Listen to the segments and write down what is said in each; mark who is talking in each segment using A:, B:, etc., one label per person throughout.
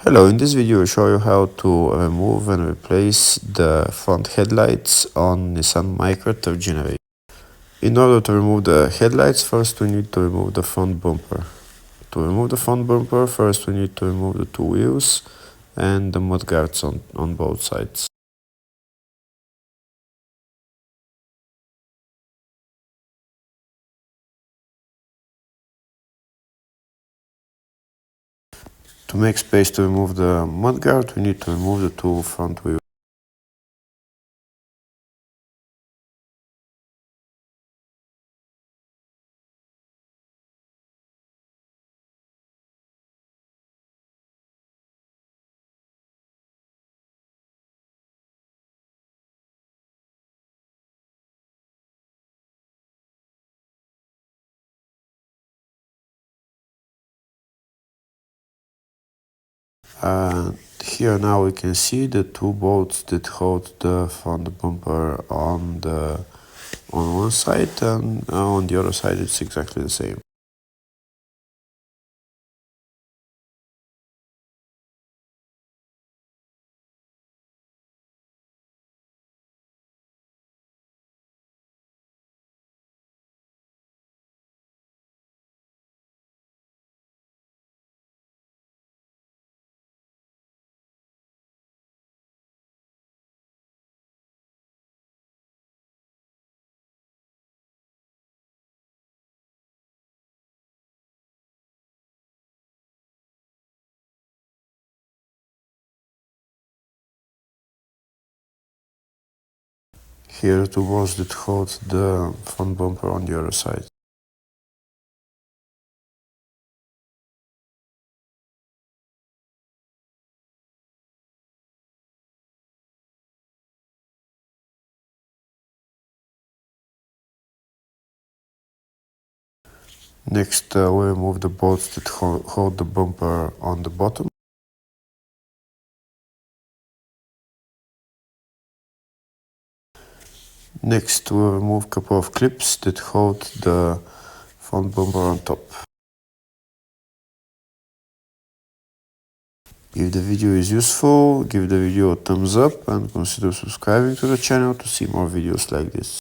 A: Hello, in this video I'll show you how to remove and replace the front headlights on Nissan Micra 12 generation. In order to remove the headlights, first we need to remove the front bumper. To remove the front bumper, first we need to remove the two wheels and the mudguards on both sides. To make space to remove the mudguard, we need to remove the two front wheels. Here now we can see the two bolts that hold the front bumper on one side, and on the other side it's exactly the same. Here are two bolts that hold the front bumper on the other side. Next, we remove the bolts that hold the bumper on the bottom. Next, we remove a couple of clips that hold the front bumper on top. If the video is useful, give the video a thumbs up and consider subscribing to the channel to see more videos like this.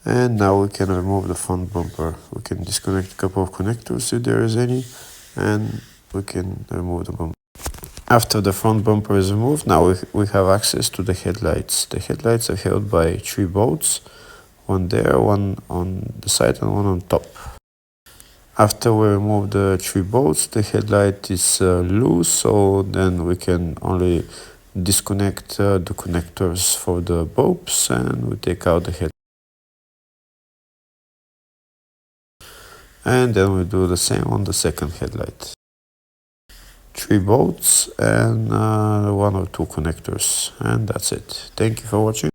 A: And now we can remove the front bumper. We can disconnect a couple of connectors if there is any, and we can remove the bumper. After the front bumper is removed, now we have access to the headlights. The headlights are held by three bolts, one there, one on the side and one on top. After we remove the three bolts, the headlight is loose, so then we can only disconnect the connectors for the bulbs and we take out the headlight. And then we do the same on the second headlight. Three bolts and one or two connectors, and that's it. Thank you for watching.